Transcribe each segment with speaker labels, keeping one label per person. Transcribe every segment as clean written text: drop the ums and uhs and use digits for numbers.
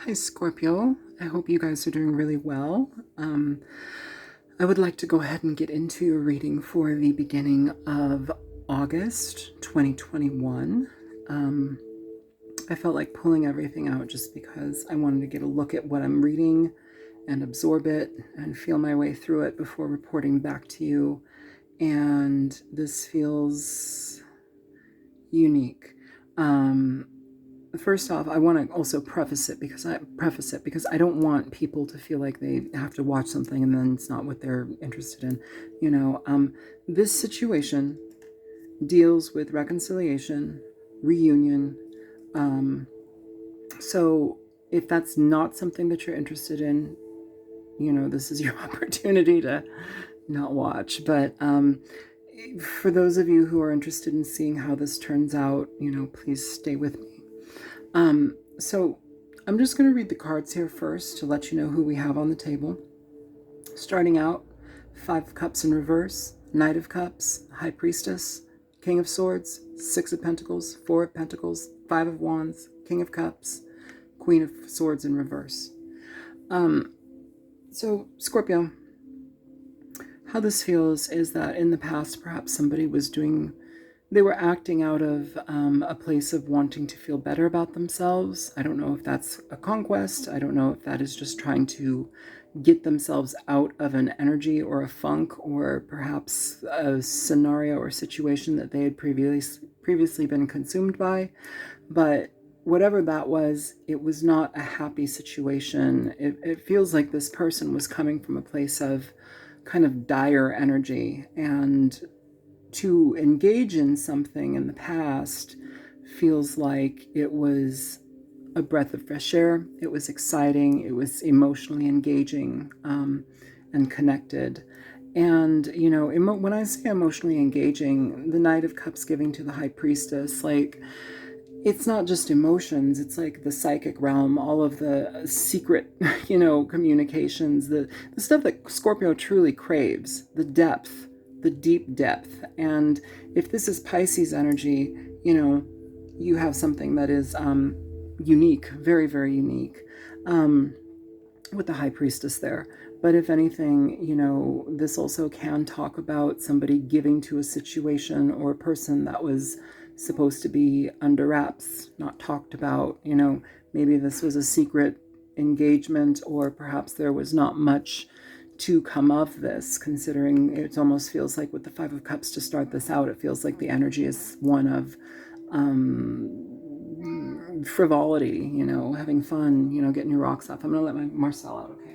Speaker 1: Hi, Scorpio. I hope you guys are doing really well. I would like to go ahead and get into your reading for the beginning of August 2021. I felt like pulling everything out just because I wanted to get a look at what I'm reading and absorb it and feel my way through it before reporting back to you. And this feels unique. First off, I want to also preface it because I don't want people to feel like they have to watch something and then it's not what they're interested in. This situation deals with reconciliation, reunion. So if that's not something that you're interested in, this is your opportunity to not watch. But for those of you who are interested in seeing how this turns out, please stay with me. So I'm just going to read the cards here first to let you know who we have on the table. Starting out, 5 of Cups in reverse, Knight of Cups, High Priestess, King of Swords, 6 of Pentacles, 4 of Pentacles, 5 of Wands, King of Cups, Queen of Swords in reverse. So Scorpio, how this feels is that in the past, perhaps somebody was they were acting out of a place of wanting to feel better about themselves. I don't know if that's a conquest. I don't know if that is just trying to get themselves out of an energy or a funk, or perhaps a scenario or situation that they had previously been consumed by. But whatever that was, it was not a happy situation. It feels like this person was coming from a place of kind of dire energy, and to engage in something in the past feels like it was a breath of fresh air. It was exciting. It was emotionally engaging and connected. And, when I say emotionally engaging, the Knight of Cups giving to the High Priestess, like, it's not just emotions, it's like the psychic realm, all of the secret, communications, the stuff that Scorpio truly craves, the depth, the deep depth. And if this is Pisces energy, you have something that is unique, very, very unique, with the High Priestess there. But if anything, this also can talk about somebody giving to a situation or a person that was supposed to be under wraps, not talked about. Maybe this was a secret engagement, or perhaps there was not much to come of this, considering it almost feels like with the 5 of Cups to start this out, it feels like the energy is one of frivolity, having fun, getting your rocks off. I'm going to let my Marcel out, okay?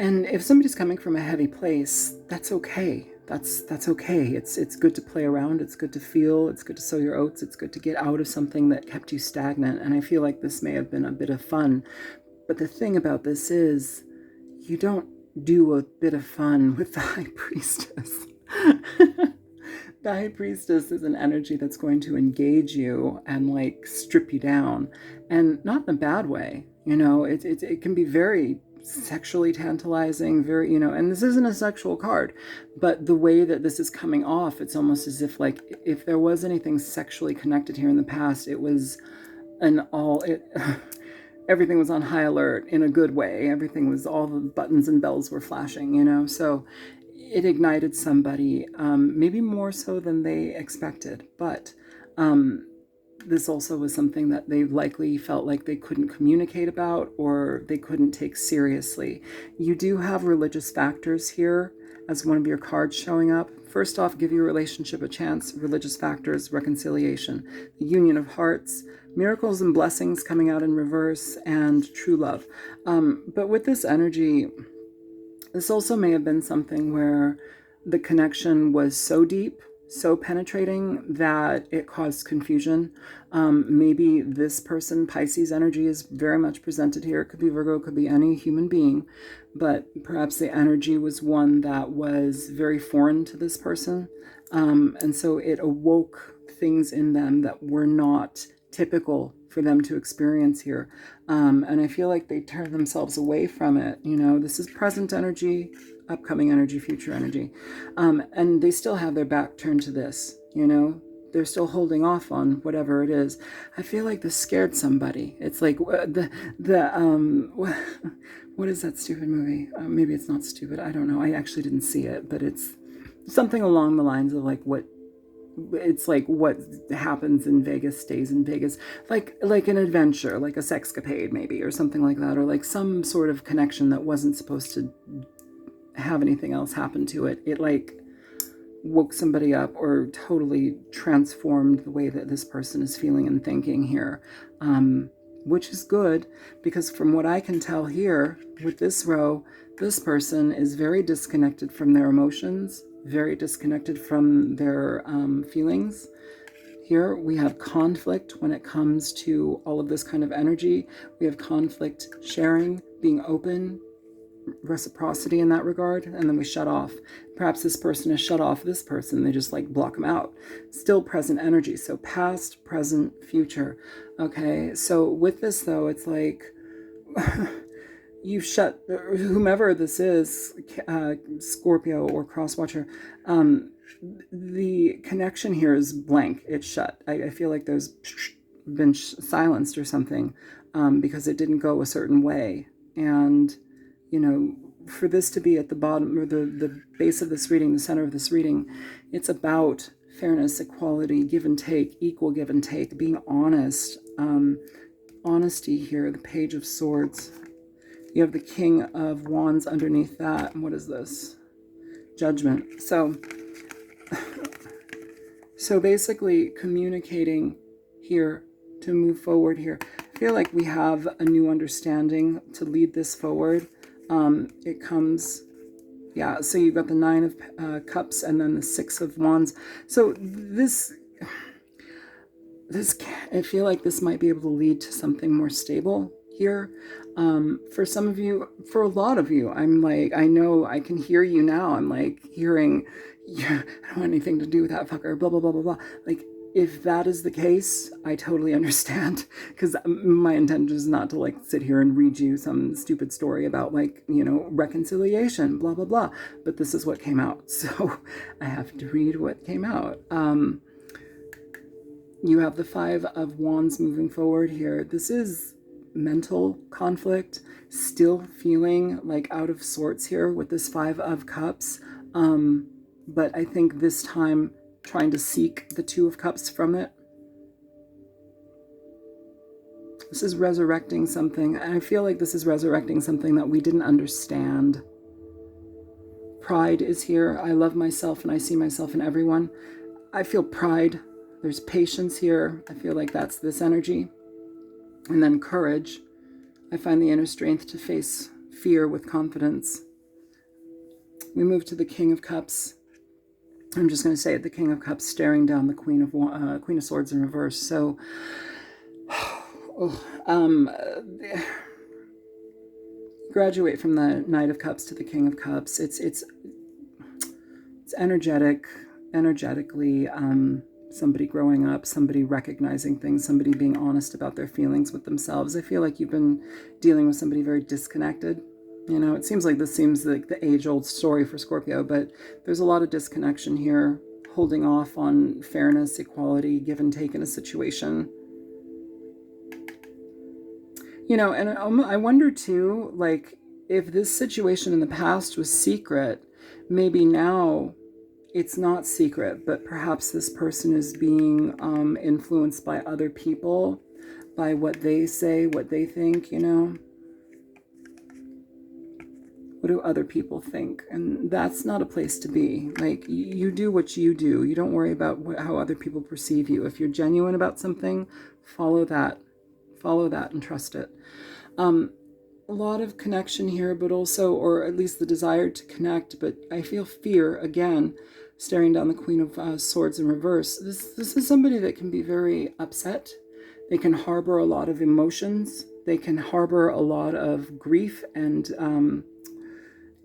Speaker 1: And if somebody's coming from a heavy place, that's okay. That's okay. It's good to play around. It's good to feel. It's good to sow your oats. It's good to get out of something that kept you stagnant. And I feel like this may have been a bit of fun. But the thing about this is, you don't do a bit of fun with the High Priestess. The High Priestess is an energy that's going to engage you and like strip you down, and not in a bad way. It can be very sexually tantalizing, very, and this isn't a sexual card, but the way that this is coming off, it's almost as if like, if there was anything sexually connected here in the past, it was everything was on high alert in a good way. Everything was, all the buttons and bells were flashing, so it ignited somebody, maybe more so than they expected. But this also was something that they likely felt like they couldn't communicate about, or they couldn't take seriously. You do have religious factors here as one of your cards showing up. First off, give your relationship a chance. Religious factors, reconciliation, the union of hearts, miracles and blessings coming out in reverse, and true love. But with this energy, this also may have been something where the connection was so deep, so penetrating, that it caused confusion. Maybe this person, Pisces energy, is very much presented here. It could be Virgo, it could be any human being, but perhaps the energy was one that was very foreign to this person. And so it awoke things in them that were not typical for them to experience here. And I feel like they turn themselves away from it. This is present energy, upcoming energy, future energy. And they still have their back turned to this, They're still holding off on whatever it is. I feel like this scared somebody. It's like what is that stupid movie? Maybe it's not stupid. I don't know. I actually didn't see it, but it's something along the lines of like what happens in Vegas stays in Vegas, like an adventure, like a sexcapade maybe, or something like that, or like some sort of connection that wasn't supposed to have anything else happen to it. It like woke somebody up or totally transformed the way that this person is feeling and thinking here, which is good, because from what I can tell here with this row, this person is very disconnected from their emotions, very disconnected from their feelings. Here we have conflict when it comes to all of this kind of energy. We have conflict sharing, being open, reciprocity in that regard, and then we shut off. Perhaps this person has shut off this person. They just like block them out. Still present energy. So past, present, future. Okay, so with this though, it's like you've shut, whomever this is, Scorpio or cross-watcher, the connection here is blank. It's shut. I feel like there's been silenced or something, because it didn't go a certain way. And, for this to be at the bottom or the base of this reading, the center of this reading, it's about fairness, equality, give and take, equal give and take, being honest, honesty here, the Page of Swords. You have the King of Wands underneath that. And what is this? Judgment. So basically communicating here to move forward here. I feel like we have a new understanding to lead this forward. It comes, yeah, so you've got the Nine of Cups and then the Six of Wands. So this, I feel like this might be able to lead to something more stable here. For some of you, for a lot of you, I'm like, I know I can hear you now. I'm like hearing, yeah, I don't want anything to do with that fucker, blah, blah, blah, blah, blah. Like, if that is the case, I totally understand, because my intention is not to like sit here and read you some stupid story about like, reconciliation, blah, blah, blah. But this is what came out. So I have to read what came out. You have the Five of Wands moving forward here. This is mental conflict, still feeling like out of sorts here with this Five of Cups. But I think this time trying to seek the Two of Cups from it. This is resurrecting something. And I feel like this is resurrecting something that we didn't understand. Pride is here. I love myself and I see myself in everyone. I feel pride. There's patience here. I feel like that's this energy. And then courage. I find the inner strength to face fear with confidence. We move to the King of Cups. I'm just going to say it, the King of Cups staring down the Queen of Swords in reverse. So, graduate from the Knight of Cups to the King of Cups. It's energetically, somebody growing up, somebody recognizing things, somebody being honest about their feelings with themselves. I feel like you've been dealing with somebody very disconnected. It seems like the age-old story for Scorpio, but there's a lot of disconnection here, holding off on fairness, equality, give and take in a situation. And I wonder too, like, if this situation in the past was secret, maybe now it's not secret, but perhaps this person is being influenced by other people, by what they say, what they think, What do other people think? And that's not a place to be. Like, you do what you do. You don't worry about how other people perceive you. If you're genuine about something, follow that. Follow that and trust it. A lot of connection here, but also, or at least the desire to connect, but I feel fear, again, staring down the Queen of Swords in reverse. This is somebody that can be very upset. They can harbor a lot of emotions. They can harbor a lot of grief and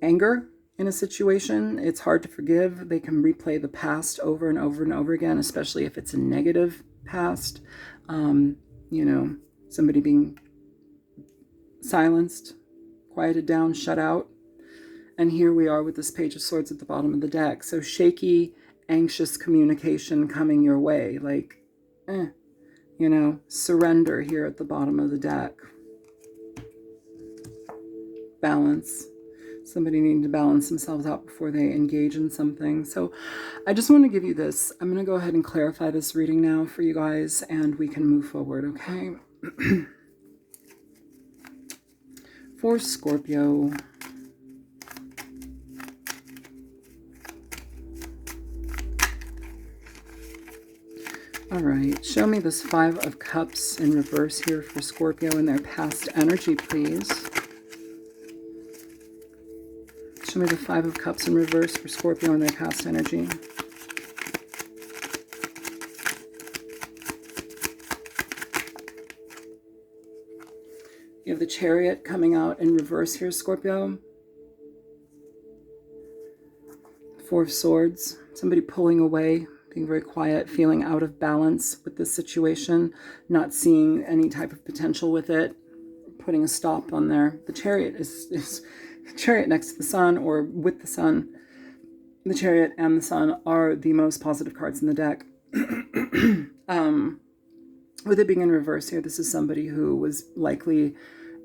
Speaker 1: anger in a situation. It's hard to forgive. They can replay the past over and over and over again, especially if it's a negative past. You know, somebody being silenced, quieted down, shut out. And here we are with this Page of Swords at the bottom of the deck. So shaky, anxious communication coming your way. Like, you know, surrender here at the bottom of the deck. Balance. Somebody needing to balance themselves out before they engage in something. So I just want to give you this. I'm going to go ahead and clarify this reading now for you guys, and we can move forward, okay? For Scorpio. All right, show me this Five of Cups in reverse here for Scorpio and their past energy, please. Show me the Five of Cups in reverse for Scorpio and their past energy. You have the Chariot coming out in reverse here, Scorpio. Four of Swords, somebody pulling away, being very quiet, feeling out of balance with this situation, not seeing any type of potential with it, putting a stop on there. The Chariot is Chariot next to the Sun or with the Sun. The Chariot and the Sun are the most positive cards in the deck. With it being in reverse here, this is somebody who was likely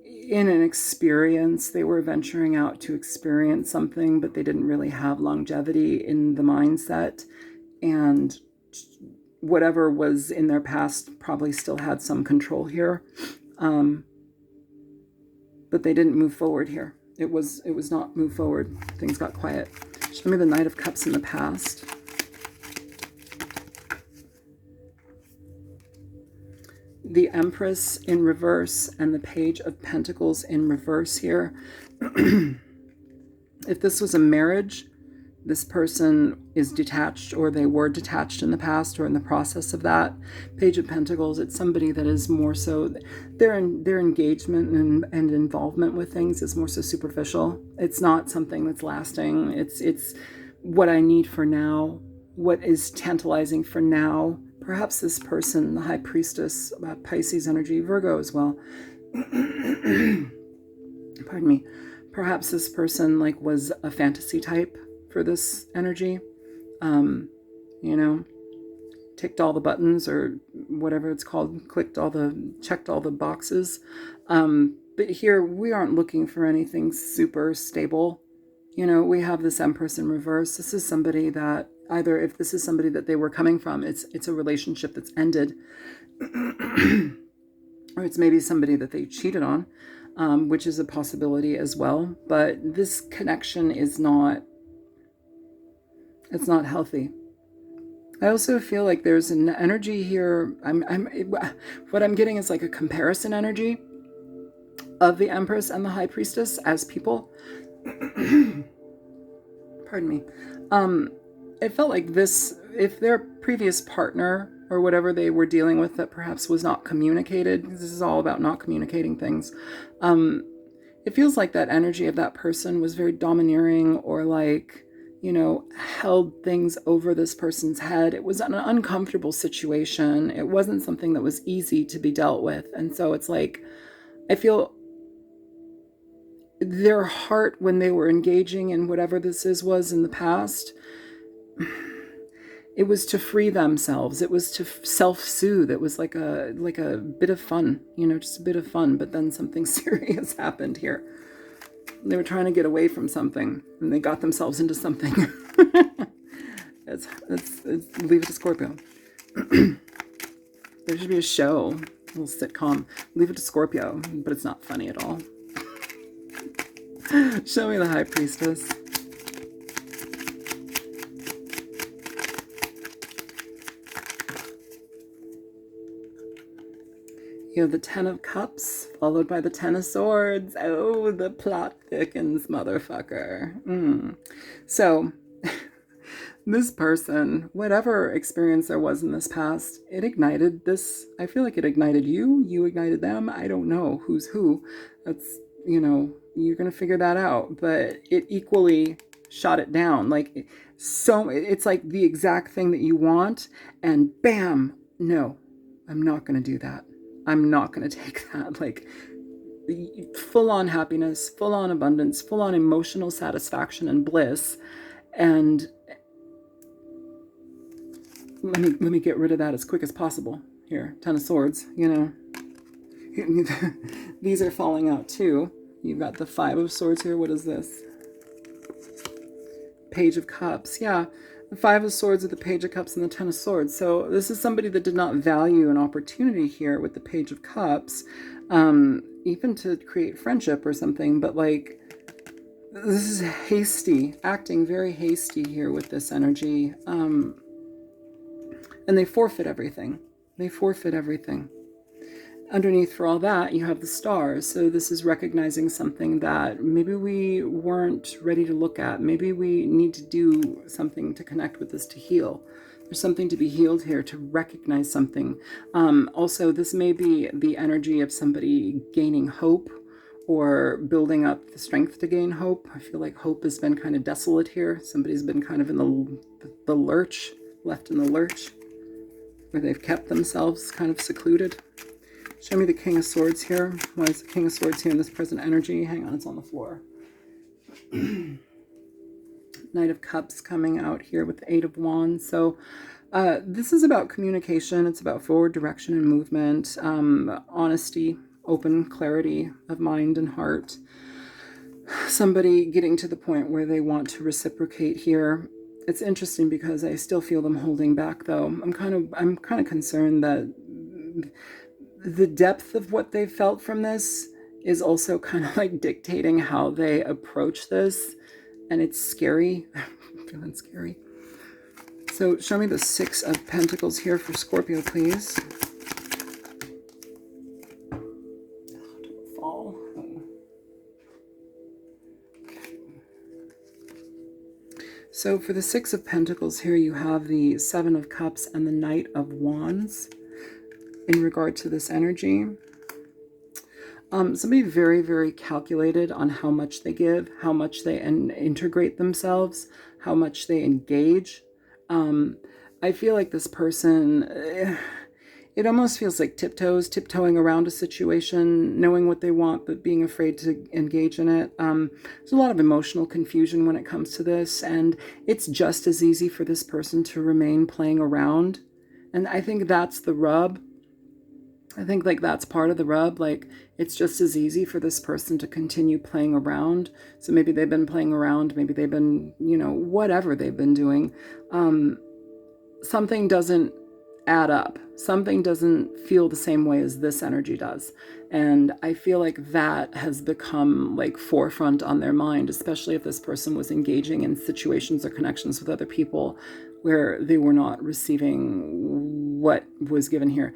Speaker 1: in an experience. They were venturing out to experience something, but they didn't really have longevity in the mindset. And whatever was in their past probably still had some control here. But they didn't move forward here. It was not move forward. Things got quiet. Show me the Knight of Cups in the past. The Empress in reverse and the Page of Pentacles in reverse here. If this was a marriage, this person is detached, or they were detached in the past or in the process of that. Page of Pentacles, it's somebody that is more so, their engagement and involvement with things is more so superficial. It's not something that's lasting. It's what I need for now, what is tantalizing for now. Perhaps this person, the High Priestess, Pisces energy, Virgo as well. Pardon me. Perhaps this person was a fantasy type for this energy. You know, ticked all the buttons or whatever it's called, checked all the boxes. But here we aren't looking for anything super stable. You know, we have this Empress in reverse. This is somebody that either, if this is somebody that they were coming from, it's a relationship that's ended, or it's maybe somebody that they cheated on, which is a possibility as well. But this connection is not, it's not healthy. I also feel like there's an energy here. What I'm getting is like a comparison energy of the Empress and the High Priestess as people. Pardon me. It felt like this, if their previous partner or whatever they were dealing with that perhaps was not communicated, this is all about not communicating things. It feels like that energy of that person was very domineering, or you know, held things over this person's head. It was an uncomfortable situation. It wasn't something that was easy to be dealt with. And so it's like, I feel their heart when they were engaging in whatever this was in the past, it was to free themselves. It was to self-soothe. It was like a bit of fun, you know, just a bit of fun. But then something serious happened here. They were trying to get away from something, and they got themselves into something. It's leave it to Scorpio. There should be a show, a little sitcom. Leave it to Scorpio, but it's not funny at all. Show me the High Priestess. You have the Ten of Cups, followed by the Ten of Swords. Oh, the plot thickens, motherfucker. So, this person, whatever experience there was in this past, it ignited this. I feel like it ignited you. You ignited them. I don't know who's who. That's, you know, you're going to figure that out. But it equally shot it down. So it's like the exact thing that you want. And bam, no. I'm not going to do that. I'm not going to take that. Like, full on happiness, full on abundance, full on emotional satisfaction and bliss. And let me get rid of that as quick as possible. Here, Ten of Swords, you know. These are falling out too. You've got the Five of Swords here. What is this? Page of Cups. Yeah, the Five of Swords with the Page of Cups and the Ten of Swords. So this is somebody that did not value an opportunity here with the Page of Cups, even to create friendship or something. But like, this is hasty, acting very hasty here with this energy. And they forfeit everything. They forfeit everything. Underneath for all that, you have the stars. So this is recognizing something that maybe we weren't ready to look at. Maybe we need to do something to connect with this, to heal. There's something to be healed here, to recognize something. Also, this may be the energy of somebody gaining hope or building up the strength to gain hope. I feel like hope has been kind of desolate here. Somebody's been kind of in the lurch, left in the lurch, where they've kept themselves kind of secluded. Show me the King of Swords here. Why is the King of Swords here in this present energy? Hang on, it's on the floor. Knight of Cups coming out here with the Eight of Wands. So this is about communication. It's about forward direction and movement, honesty, open clarity of mind and heart. Somebody getting to the point where they want to reciprocate here. It's interesting because I still feel them holding back, though. I'm kind of concerned that the depth of what they felt from this is also kind of like dictating how they approach this. And it's scary. I'm feeling scary. So show me the Six of Pentacles here for Scorpio, please. Don't fall. Okay. So for the Six of Pentacles here, you have the Seven of Cups and the Knight of Wands. In regard to this energy, somebody very, very calculated on how much they give, how much they integrate themselves, how much they engage. I feel like this person, it almost feels like tiptoeing around a situation, knowing what they want, but being afraid to engage in it. There's a lot of emotional confusion when it comes to this, and it's just as easy for this person to remain playing around. And I think that's the rub. I think like that's part of the rub. Like, it's just as easy for this person to continue playing around. So maybe they've been playing around, maybe they've been, you know, whatever they've been doing. Something doesn't add up. Something doesn't feel the same way as this energy does. And I feel like that has become like forefront on their mind, especially if this person was engaging in situations or connections with other people where they were not receiving what was given here.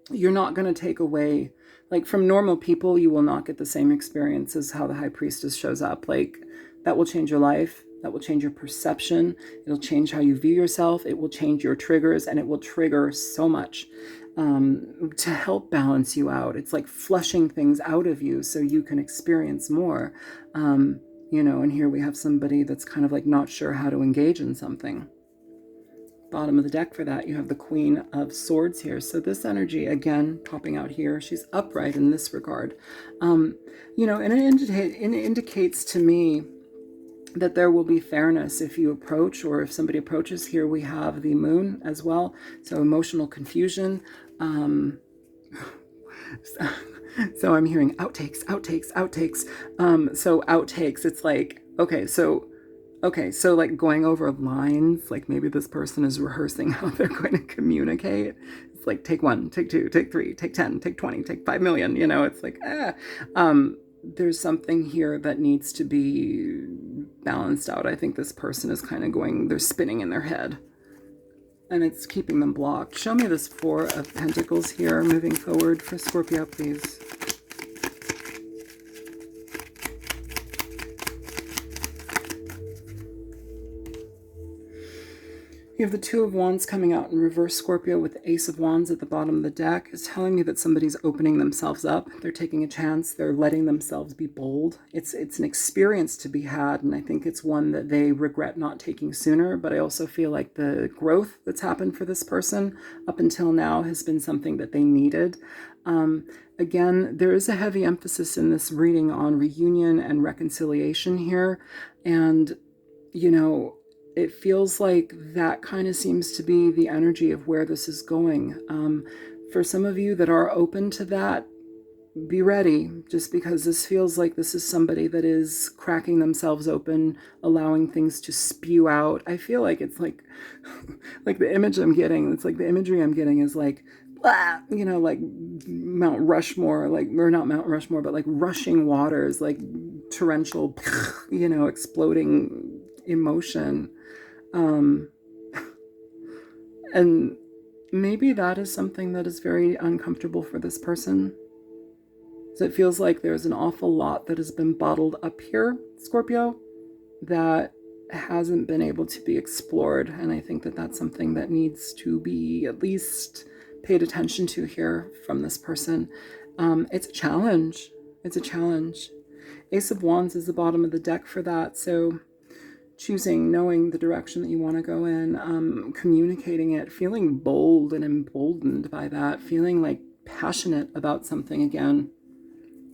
Speaker 1: You're not going to take away, like from normal people, you will not get the same experience as how the High Priestess shows up. Like, that will change your life. That will change your perception. It'll change how you view yourself. It will change your triggers, and it will trigger so much to help balance you out. It's like flushing things out of you so you can experience more. You know, and here we have somebody that's kind of like not sure how to engage in something. Bottom of the deck for that, you have the Queen of Swords here. So this energy, again, popping out here, she's upright in this regard. You know, and it indicates to me that there will be fairness if you approach, or if somebody approaches. Here we have the Moon as well. So emotional confusion. So I'm hearing outtakes. So outtakes, it's like, okay, so like going over lines, like maybe this person is rehearsing how they're going to communicate. It's like, take 1, take 2, take 3, take 10, take 20, take 5 million, you know, it's like, there's something here that needs to be balanced out. I think this person is kind of going, they're spinning in their head, and it's keeping them blocked. Show me this Four of Pentacles here, moving forward for Scorpio, please. You have the Two of Wands coming out in reverse, Scorpio, with the Ace of Wands at the bottom of the deck. It's telling me that somebody's opening themselves up. They're taking a chance. They're letting themselves be bold. It's an experience to be had, and I think it's one that they regret not taking sooner. But I also feel like the growth that's happened for this person up until now has been something that they needed. Again, there is a heavy emphasis in this reading on reunion and reconciliation here. And, you know, it feels like that kind of seems to be the energy of where this is going. For some of you that are open to that, be ready, just because this feels like this is somebody that is cracking themselves open, allowing things to spew out. I feel like it's like, like the image I'm getting, it's like the imagery I'm getting is like, blah, you know, like Mount Rushmore, like, or not Mount Rushmore, but like rushing waters, like torrential, you know, exploding emotion. And maybe that is something that is very uncomfortable for this person. So it feels like there's an awful lot that has been bottled up here, Scorpio, that hasn't been able to be explored. And I think that that's something that needs to be at least paid attention to here from this person. It's a challenge. It's a challenge. Ace of Wands is the bottom of the deck for that. So choosing, knowing the direction that you want to go in, communicating it, feeling bold and emboldened by that, feeling like passionate about something again.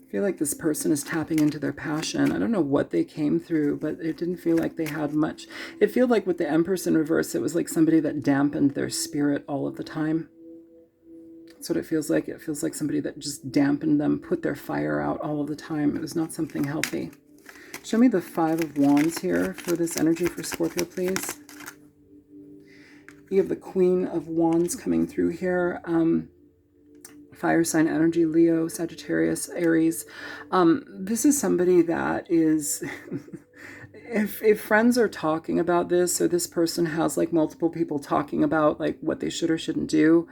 Speaker 1: I feel like this person is tapping into their passion. I don't know what they came through, but it didn't feel like they had much. It felt like with the Empress in reverse, it was like somebody that dampened their spirit all of the time. That's what it feels like. It feels like somebody that just dampened them, put their fire out all of the time. It was not something healthy. Show me the Five of Wands here for this energy for Scorpio, please. You have the Queen of Wands coming through here. Fire sign energy, Leo, Sagittarius, Aries. This is somebody that is... if friends are talking about this, or this person has like multiple people talking about like what they should or shouldn't do,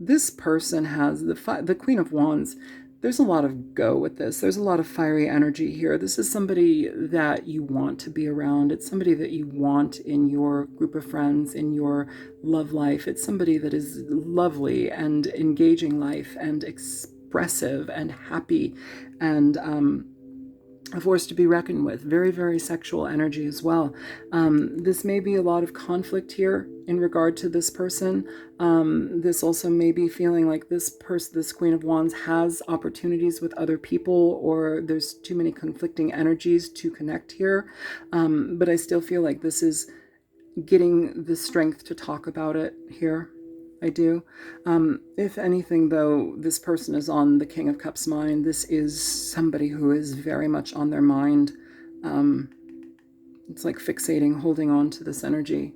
Speaker 1: this person has the Queen of Wands. There's a lot of go with this. There's a lot of fiery energy here. This is somebody that you want to be around. It's somebody that you want in your group of friends, in your love life. It's somebody that is lovely and engaging life and expressive and happy and a force to be reckoned with. Very, very sexual energy as well. This may be a lot of conflict here in regard to this person. This also may be feeling like this Queen of Wands has opportunities with other people, or there's too many conflicting energies to connect here. But I still feel like this is getting the strength to talk about it here. I do. If anything, though, this person is on the King of Cups mind. This is somebody who is very much on their mind. It's like fixating, holding on to this energy.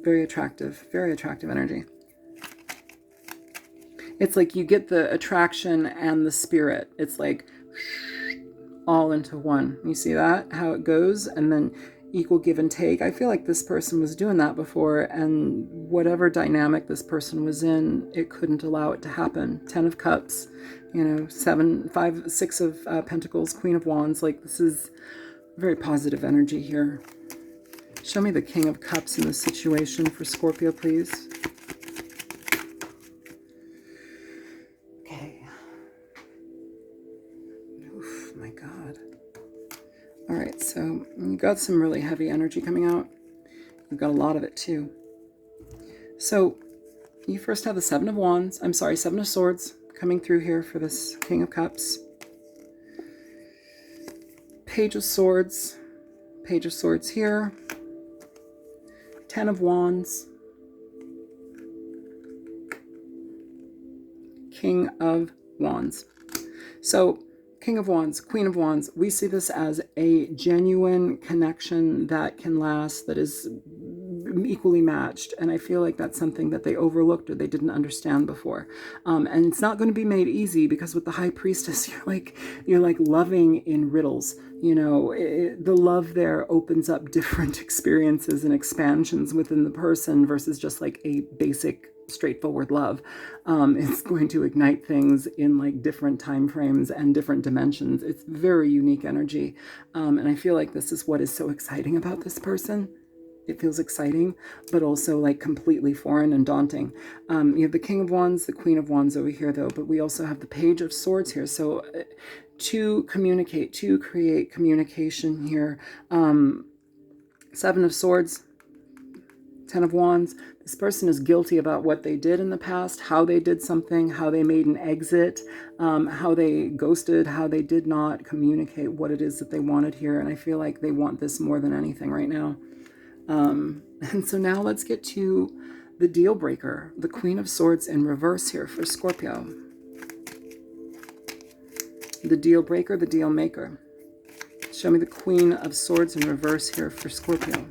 Speaker 1: Very attractive energy. It's like you get the attraction and the spirit. It's like all into one. You see that? How it goes? And then equal give and take. I feel like this person was doing that before, and whatever dynamic this person was in, it couldn't allow it to happen. 10 of Cups, you know, 6 of Pentacles, Queen of Wands. Like, this is very positive energy here. Show me the King of Cups in this situation for Scorpio, please. Okay. Oof, my God. All right, so you got some really heavy energy coming out. You've got a lot of it too. So you first have the Seven of Swords coming through here for this King of Cups. Page of Swords here. 10 of Wands. King of Wands. So King of Wands, Queen of Wands, we see this as a genuine connection that can last, that is equally matched. And I feel like that's something that they overlooked or they didn't understand before. And it's not going to be made easy, because with the High Priestess, you're like loving in riddles. You know, the love there opens up different experiences and expansions within the person versus just like a basic straightforward love. It's going to ignite things in like different time frames and different dimensions. It's very unique energy. And I feel like this is what is so exciting about this person. It feels exciting, but also like completely foreign and daunting. You have the King of Wands, the Queen of Wands over here though, but we also have the Page of Swords here. So to communicate, to create communication here. Seven of Swords, Ten of Wands. This person is guilty about what they did in the past, how they did something, how they made an exit, how they ghosted, how they did not communicate what it is that they wanted here. And I feel like they want this more than anything right now. And so now let's get to the deal breaker, the Queen of Swords in reverse here for Scorpio. The deal breaker, the deal maker. Show me the Queen of Swords in reverse here for Scorpio.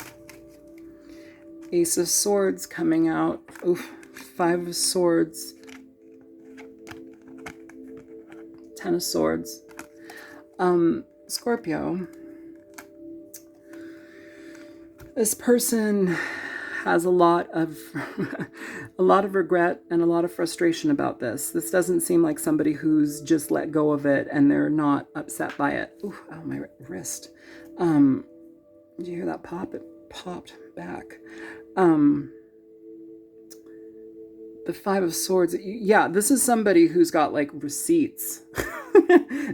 Speaker 1: Ace of Swords coming out. Oof. Five of Swords. Ten of Swords. Scorpio. This person has a lot of regret and a lot of frustration about this. This doesn't seem like somebody who's just let go of it and they're not upset by it. Ooh, oh, my wrist. Did you hear that pop? It popped back. The Five of Swords. Yeah, this is somebody who's got like receipts.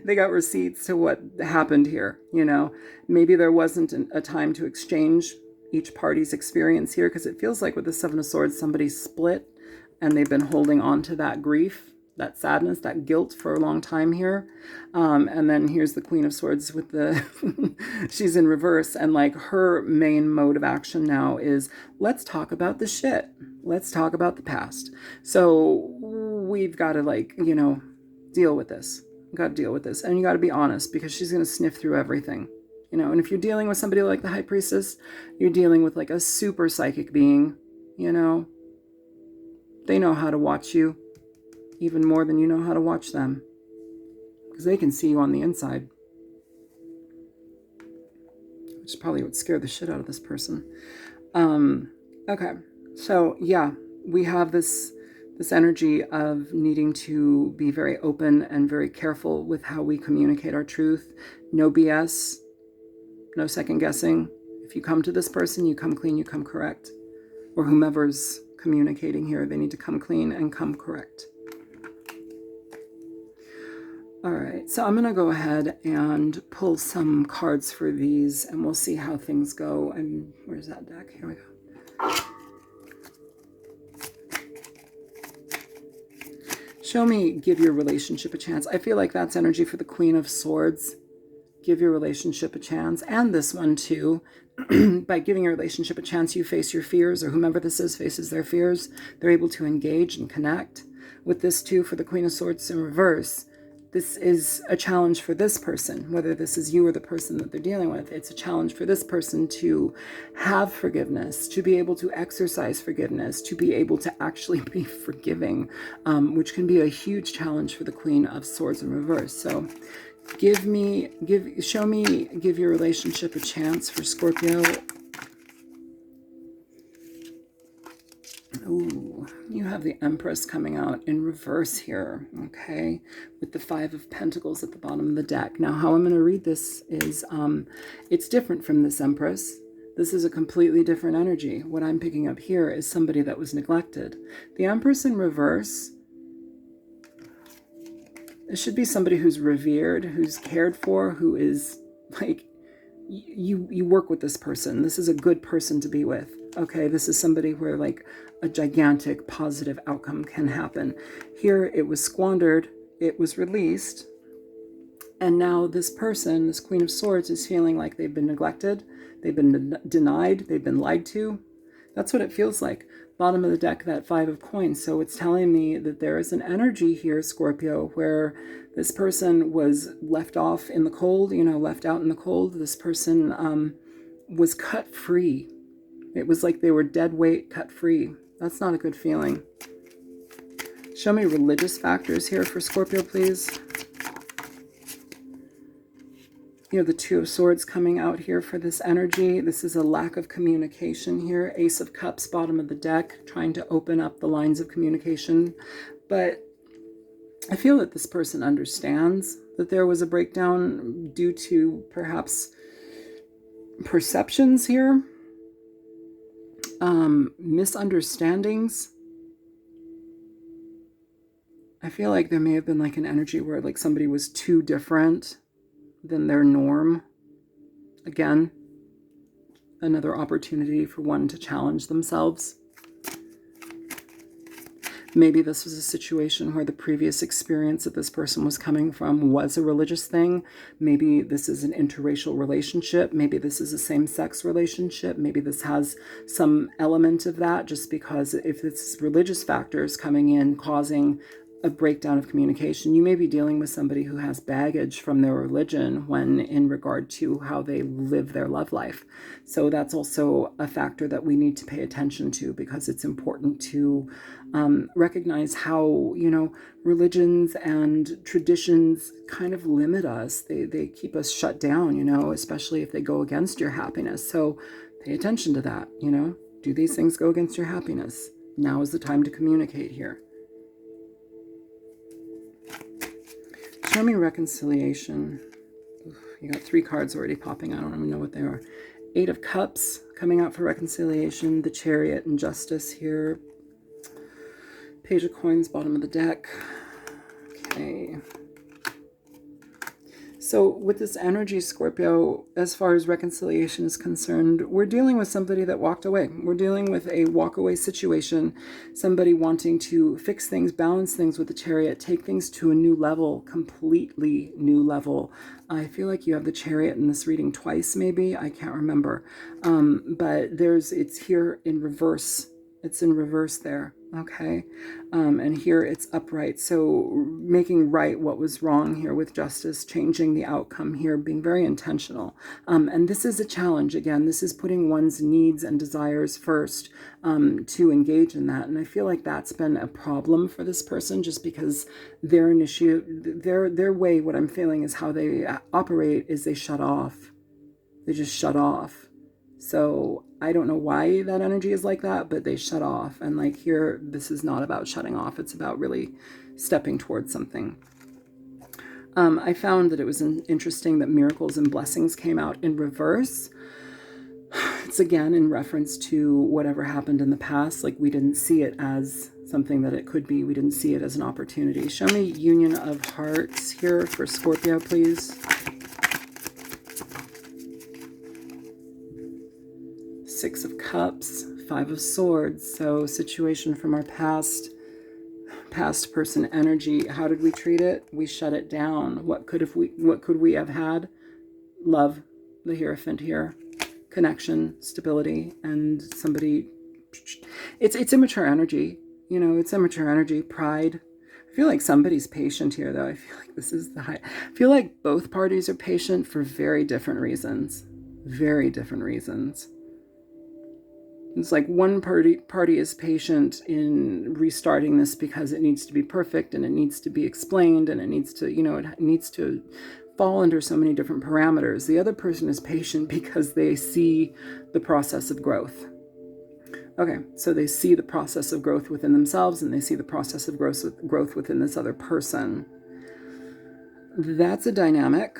Speaker 1: They got receipts to what happened here, you know. Maybe there wasn't a time to exchange each party's experience here, because it feels like with the Seven of Swords, somebody split and they've been holding on to that grief, that sadness, that guilt for a long time here. And then here's the Queen of Swords with the, she's in reverse, and like her main mode of action now is, let's talk about the shit. Let's talk about the past. So we've got to like, you know, deal with this. We've got to deal with this. And you got to be honest, because she's going to sniff through everything. You know, and if you're dealing with somebody like the High Priestess, you're dealing with like a super psychic being, you know. They know how to watch you even more than you know how to watch them, because they can see you on the inside, which is probably what scared the shit out of this person. Okay, so yeah, we have this energy of needing to be very open and very careful with how we communicate our truth. No BS. No second guessing. If you come to this person, you come clean, you come correct. Or whomever's communicating here, they need to come clean and come correct. All right, so I'm going to go ahead and pull some cards for these, and we'll see how things go. And where's that deck? Here we go. Show me, give your relationship a chance. I feel like that's energy for the Queen of Swords. Give your relationship a chance, and this one too. By giving your relationship a chance, you face your fears, or whomever this is faces their fears. They're able to engage and connect. With this too, for the Queen of Swords in reverse, this is a challenge for this person, whether this is you or the person that they're dealing with. It's a challenge for this person to have forgiveness, to be able to exercise forgiveness, to be able to actually be forgiving, which can be a huge challenge for the Queen of Swords in reverse. So give your relationship a chance for Scorpio. Ooh, you have the Empress coming out in reverse here, okay, with the Five of Pentacles at the bottom of the deck. Now, how I'm going to read this is, it's different from this Empress. This is a completely different energy. What I'm picking up here is somebody that was neglected. The Empress in reverse, it should be somebody who's revered, who's cared for, who is like, you work with this person. This is a good person to be with. Okay, this is somebody where like a gigantic positive outcome can happen. Here it was squandered, it was released, and now this person, this Queen of Swords, is feeling like they've been neglected, they've been denied, they've been lied to. That's what it feels like. Bottom of the deck, that Five of Coins. So it's telling me that there is an energy here, Scorpio, where this person was left off in the cold, you know, left out in the cold. This person was cut free. It was like they were dead weight, cut free. That's not a good feeling. Show me religious factors here for Scorpio, please. You have the Two of Swords coming out here for this energy. This is a lack of communication here. Ace of Cups, bottom of the deck, trying to open up the lines of communication. But I feel that this person understands that there was a breakdown due to perhaps perceptions here, misunderstandings. I feel like there may have been like an energy where like somebody was too different than their norm. Again, another opportunity for one to challenge themselves. Maybe this was a situation where the previous experience that this person was coming from was a religious thing. Maybe this is an interracial relationship. Maybe this is a same-sex relationship. Maybe this has some element of that, just because if it's religious factors coming in causing a breakdown of communication, you may be dealing with somebody who has baggage from their religion when in regard to how they live their love life. So that's also a factor that we need to pay attention to, because it's important to recognize how, you know, religions and traditions kind of limit us. They keep us shut down, you know, especially if they go against your happiness. So pay attention to that, you know. Do these things go against your happiness? Now is the time to communicate here. Show me reconciliation. Oof, you got 3 cards already popping. I don't even know what they are. 8 of Cups coming out for reconciliation. The Chariot and Justice here. Page of Coins, bottom of the deck. Okay. So with this energy, Scorpio, as far as reconciliation is concerned, we're dealing with somebody that walked away. We're dealing with a walk-away situation, somebody wanting to fix things, balance things with the Chariot, take things to a new level, completely new level. I feel like you have the Chariot in this reading twice, maybe. I can't remember. But it's here in reverse. It's in reverse there, okay? And here it's upright. So making right what was wrong here with justice, changing the outcome here, being very intentional. And this is a challenge. Again, this is putting one's needs and desires first, to engage in that. And I feel like that's been a problem for this person, just because their way, what I'm feeling is how they operate is they shut off. They just shut off. So I don't know why that energy is like that, but they shut off. And like here, this is not about shutting off. It's about really stepping towards something. I found that it was interesting that miracles and blessings came out in reverse. It's again in reference to whatever happened in the past. Like we didn't see it as something that it could be. We didn't see it as an opportunity. Show me Union of Hearts here for Scorpio, please. 6 of Cups, 5 of Swords. So situation from our past person energy. How did we treat it? We shut it down. What could we have had? Love, the Hierophant here. Connection, stability, and somebody. It's immature energy. You know, it's immature energy. Pride. I feel like somebody's patient here, though. I feel like this is the high. I feel like both parties are patient for very different reasons. Very different reasons. It's like one party is patient in restarting this because it needs to be perfect and it needs to be explained and it needs to, you know, it needs to fall under so many different parameters. The other person is patient because they see the process of growth. Okay, so they see the process of growth within themselves and they see the process of growth within this other person. That's a dynamic.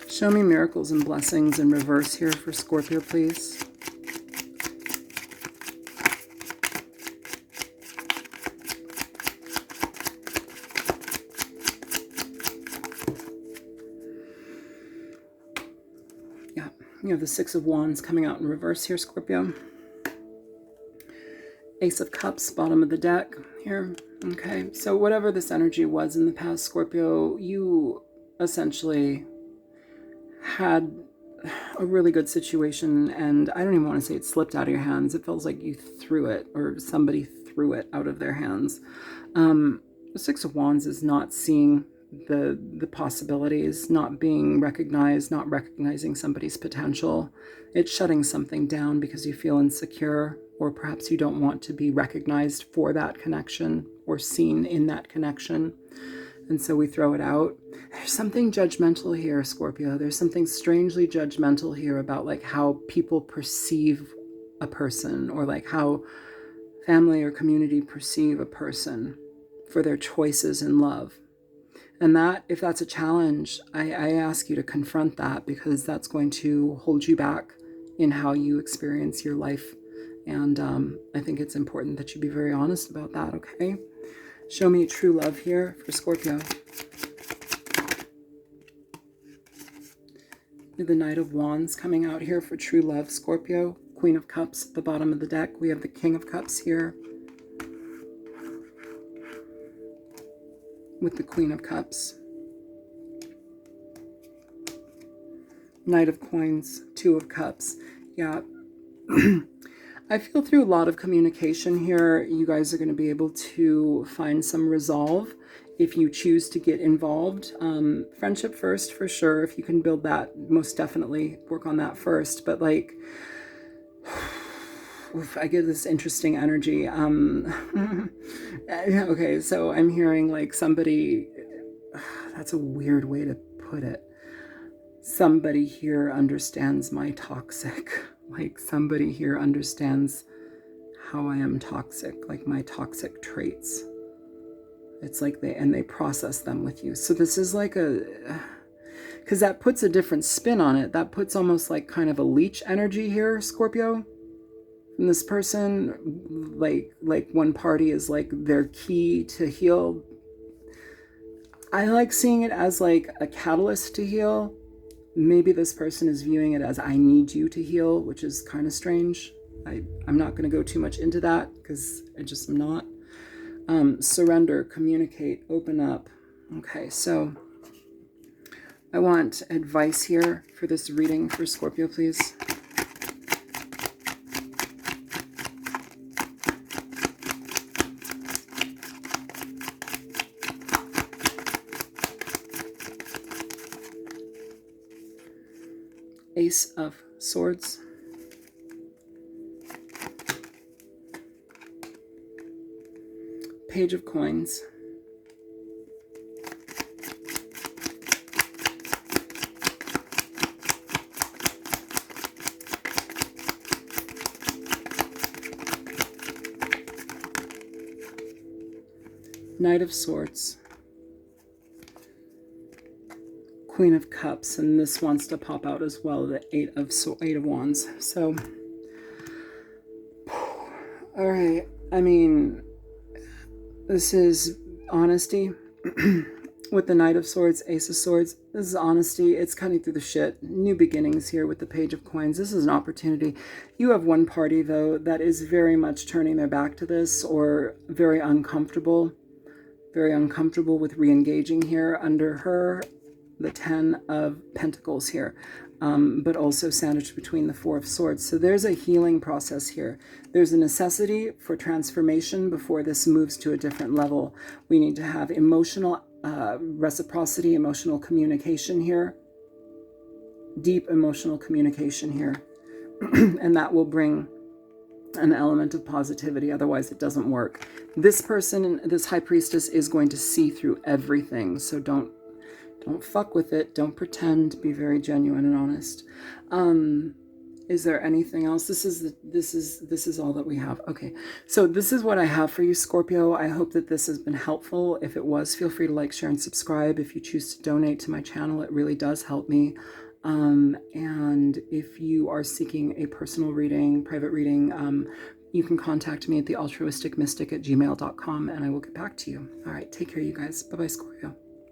Speaker 1: Show me miracles and blessings in reverse here for Scorpio, please. Yeah, you have the 6 of Wands coming out in reverse here, Scorpio. Ace of Cups, bottom of the deck here. Okay, so whatever this energy was in the past, Scorpio, you essentially had a really good situation, and I don't even want to say it slipped out of your hands. It feels like you threw it, or somebody threw it out of their hands. The 6 of Wands is not seeing the possibilities, not being recognized, not recognizing somebody's potential. It's shutting something down because you feel insecure, or perhaps you don't want to be recognized for that connection or seen in that connection. And so we throw it out. There's something judgmental here, Scorpio. There's something strangely judgmental here about like how people perceive a person, or like how family or community perceive a person for their choices in love. And that, if that's a challenge, I ask you to confront that, because that's going to hold you back in how you experience your life. And I think it's important that you be very honest about that, okay? Show me true love here for Scorpio. The Knight of Wands coming out here for true love, Scorpio. Queen of Cups at the bottom of the deck. We have the King of Cups here with the Queen of Cups. Knight of Coins, Two of Cups. Yeah. I feel through a lot of communication here, you guys are going to be able to find some resolve if you choose to get involved. Friendship first, for sure. If you can build that, most definitely work on that first. But like, oof, I get this interesting energy. Okay, so I'm hearing like somebody, that's a weird way to put it. Somebody here understands my toxic. Like somebody here understands how I am toxic, like my toxic traits. It's like they process them with you. So this is like because that puts a different spin on it. That puts almost like kind of a leech energy here, Scorpio. And this person, like one party is like their key to heal. I like seeing it as like a catalyst to heal. Maybe this person is viewing it as I need you to heal, which is kind of strange. I'm not going to go too much into that because I just am not. Surrender, communicate, open up. Okay, so I want advice here for this reading for Scorpio, please. Ace of Swords. Page of Coins. Knight of Swords. Queen of Cups, and this wants to pop out as well, the Eight of Wands. So, all right, I mean, this is honesty with the Knight of Swords, Ace of Swords. This is honesty. It's cutting through the shit. New beginnings here with the Page of Coins. This is an opportunity. You have one party, though, that is very much turning their back to this, or very uncomfortable with re-engaging here under her. The Ten of Pentacles here, but also sandwiched between the Four of Swords. So there's a healing process here. There's a necessity for transformation before this moves to a different level. We need to have emotional reciprocity, emotional communication here, deep emotional communication here, and that will bring an element of positivity. Otherwise, it doesn't work. This person, this High Priestess, is going to see through everything. So don't fuck with it. Don't pretend. Be very genuine and honest. Is there anything else? This is all that we have. Okay, so this is what I have for you, Scorpio. I hope that this has been helpful. If it was, feel free to like, share, and subscribe. If you choose to donate to my channel, it really does help me. And if you are seeking a personal reading, private reading, you can contact me at thealtruisticmystic@gmail.com, and I will get back to you. All right, take care, you guys. Bye-bye, Scorpio.